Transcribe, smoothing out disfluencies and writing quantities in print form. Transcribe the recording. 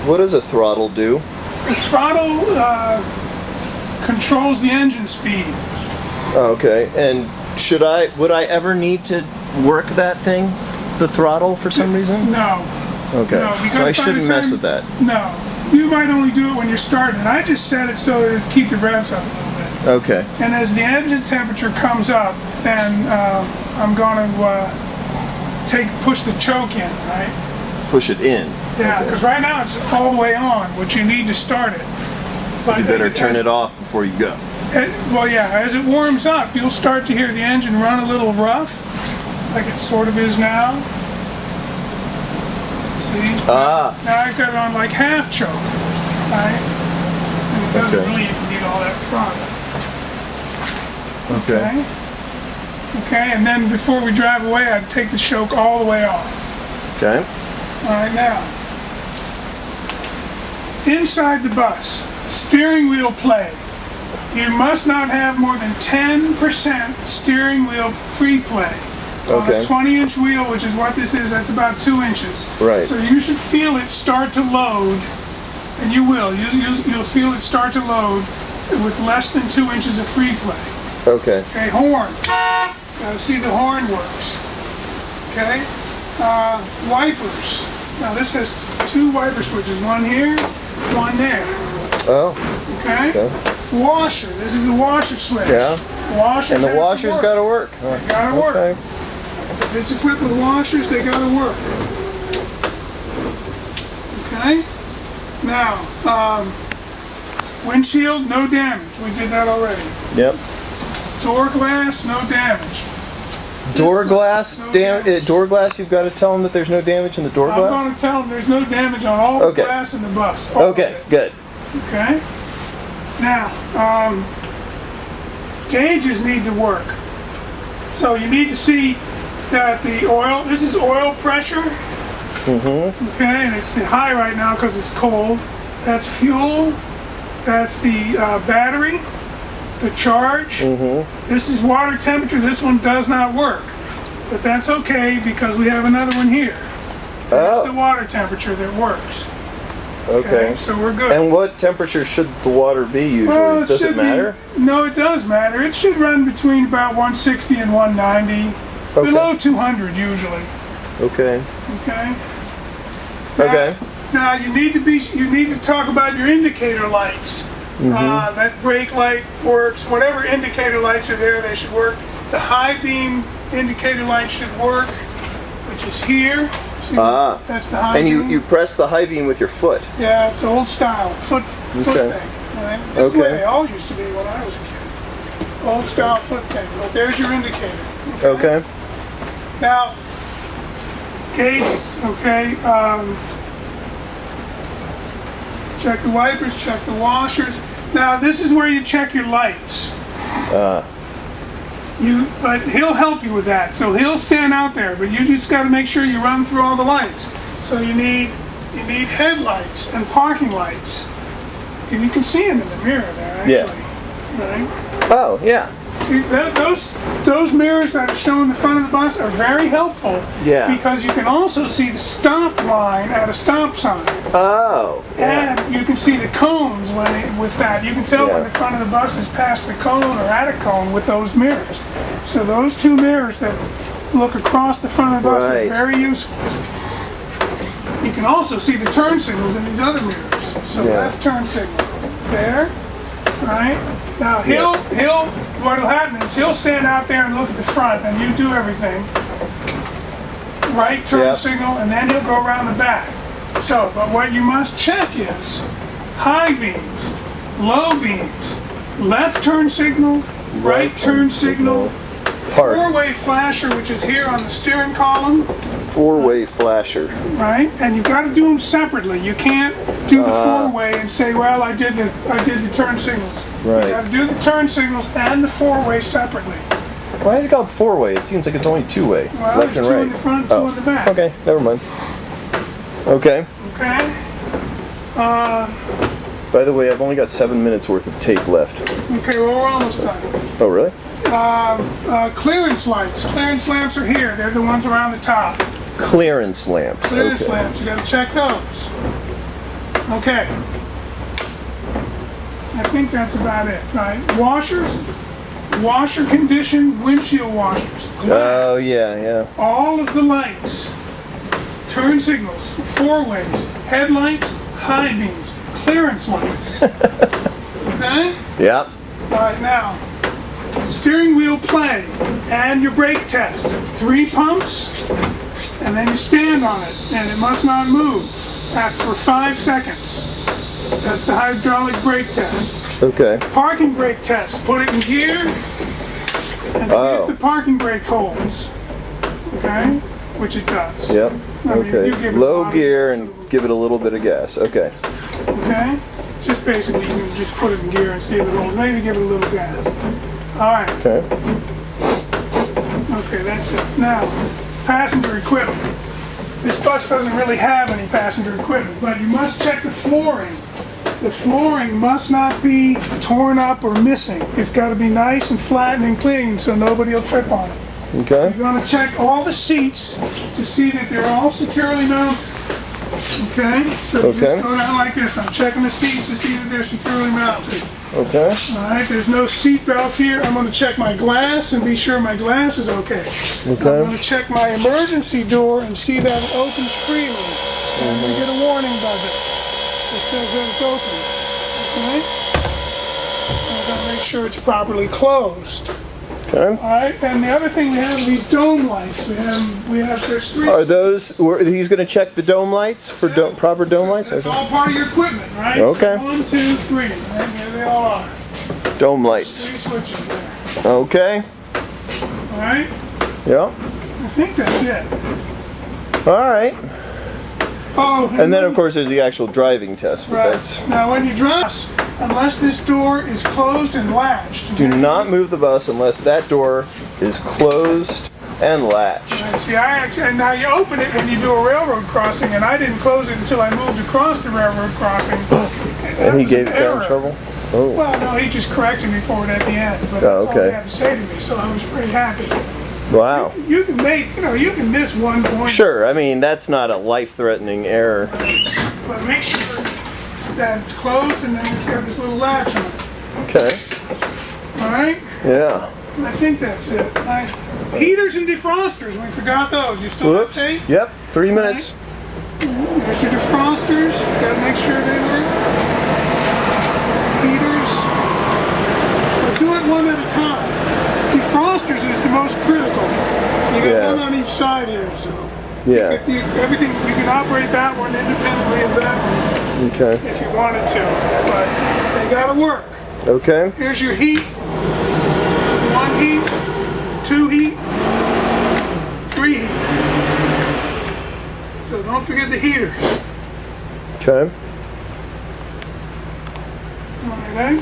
What does a throttle do? The throttle controls the engine speed. Okay, and would I ever need to work that thing, the throttle, for some reason? No. Okay, No, because so I by shouldn't the mess time- with that. No. You might only do it when you're starting. I just set it so that it keep the revs up a little bit. Okay, And as the engine temperature comes up, then I'm going to push the choke in, right? push it in. Yeah, Okay. because right now it's all the way on, but you need to start it. But You better turn as- it off before you go. Well, yeah, as it warms up, you'll start to hear the engine run a little rough, like it sort of is now. See? Ah, Now I've got it on like half choke, right? And it doesn't Okay. really even need all that front. okay. Okay, and then before we drive away, I'd take the choke all the way off. Okay. All right, now, inside the bus, steering wheel play. You must not have more than 10% steering wheel free play. On Okay. a 20-inch wheel, which is what this is, that's about 2 inches. Right. So you should feel it start to load, and you will. You'll feel it start to load with less than 2 inches of free play. Okay. Okay, horn. Gotta see the horn works. Okay, wipers. Now this has 2 wiper switches, one here, one there. Oh, Okay. okay. Washer. This is the washer switch. Yeah. Washers. And the have to washer's work. got to work. Gotta work. Okay. If it's equipped with washers, they gotta work. Okay. Now, windshield, no damage. We did that already. Yep. Door glass, no damage. Door glass, No damage. Door glass. You've got to tell them that there's no damage in the door I'm glass. going to tell them there's no damage on all the Okay. glass in the bus. All of Okay, it. good. Okay. Now, gauges need to work. So you need to see that the oil, this is oil pressure. Mm-hmm. Okay, and it's high right now because it's cold. That's fuel. That's the battery, the charge. Mm-hmm. This is water temperature. This one does not work. But that's okay because we have another one here. That's the Oh, water temperature that works. okay. So we're good. And what temperature should the water be usually? Well, Does should it matter? No, it does matter. It should run between about 160 and 190. Okay. Below 200 usually. Okay. Okay. Okay. Now you need to talk about your indicator lights. That brake light works. Whatever indicator lights are there, they should work. The high beam indicator light should work, which is here. See, Ah. that's the high And beam. you press the high beam with your foot. Yeah, it's old style foot Okay. thing. Right? This is the way Okay. they all used to be when I was a kid. Old style foot thing. But there's your indicator. Okay. Now, gauges. Okay. Check the wipers. Check the washers. Now this is where you check your lights. But he'll help you with that. So he'll stand out there, but you just got to make sure you run through all the lights. So you need headlights and parking lights. And you can see them in the mirror there, actually. Yeah. Right? Oh, yeah. See, those mirrors that are showing the front of the bus are very helpful. Yeah. Because you can also see the stop line at a stop sign. Oh. Yeah. And you can see the cones with that. You can tell when Yeah. the front of the bus is past the cone or at a cone with those mirrors. So those 2 mirrors that look across the front of the bus Right. are very useful. You can also see the turn signals in these other mirrors. So Yeah. left turn signal there, right? Now what'll happen is he'll stand out there and look at the front, and you do everything. Right turn Yep. signal, and then he'll go around the back. So, but what you must check is high beams, low beams, left turn signal, right turn signal, Park. 4-way flasher, which is here on the steering column, 4-way flasher. right? And you've got to do them separately. You can't do the 4-way and say, well, I did the turn signals. Right. You got to do the turn signals and the 4-way separately. Why is it called 4-way? It seems like it's only 2-way. Well, Left there's and 2 right. in the front, 2 in the back. Okay, never mind. Okay. Okay? By the way, I've only got 7 minutes worth of tape left. Okay, well, we're almost done. Oh, really? Clearance lights. Clearance lamps are here. They're the ones around the top. Clearance lamps. Clearance Okay. lamps. You got to check those. Okay. I think that's about it, right? Washers, washer condition, windshield washers. Oh, yeah. All of the lights, turn signals, four ways, headlights, high beams, clearance lights. Okay? Yep. All right, now, steering wheel play and your brake test. 3 pumps, and then you stand on it, and it must not move for 5 seconds. That's the hydraulic brake test. Okay. Parking brake test. Put it in gear and see if the parking brake holds. Okay? Which it does. Yep. I mean, Okay. you give it a Low lot of gear gas. and give it a little bit of gas. Okay. Okay? Just basically, you can just put it in gear and see if it holds. Maybe give it a little gas. All right. Okay. Okay, that's it. Now, passenger equipment. This bus doesn't really have any passenger equipment, but you must check the flooring. The flooring must not be torn up or missing. It's got to be nice and flat and clean so nobody will trip on it. Okay. You're going to check all the seats to see that they're all securely mounted. Okay? So you Okay. just go down like this. I'm checking the seats to see that they're securely mounted. Okay. All right, there's no seat belts here. I'm going to check my glass and be sure my glass is okay. I'm Okay. going to check my emergency door and see that it opens freely. And we get a warning buzzer that says that it's open. Okay? I'm going to make sure it's properly closed. Okay. All right, and the other thing we have are these dome lights. There's 3. Are those? He's going to check the dome lights for proper dome lights. That's Okay. all part of your equipment, right? Okay. 1, 2, 3. Right? There they all are. Dome lights. 3 switches there. Okay. All right? Yeah. I think that's it. All right. Oh, And then of course there's the actual driving test. But right. that's. Now when you drive, unless this door is closed and latched. Do not move the bus unless that door is closed and latched. And see, and now you open it when you do a railroad crossing, and I didn't close it until I moved across the railroad crossing. And he got in trouble. Oh. Well, no, he just corrected me for it at the end, but Oh, that's all he okay. had to say to me, so I was pretty happy. Wow. You can you can miss 1 point. Sure. I mean that's not a life-threatening error. But make sure that it's closed and then it's got this little latch on it. Okay. All right? Yeah. I think that's it. Heaters and defrosters, we forgot those. You still Whoops. have tape? Yep. 3 minutes. There's your defrosters. Gotta make sure they work. Heaters. We'll do it one at a time. Defrosters is the most critical. You got Yeah. one on each side here, so Yeah. everything you can operate that one independently of that one Okay. if you wanted to, but they gotta work. Okay. Here's your heat. 1 heat, 2 heat, 3 heat. So don't forget the heater. Okay. All right,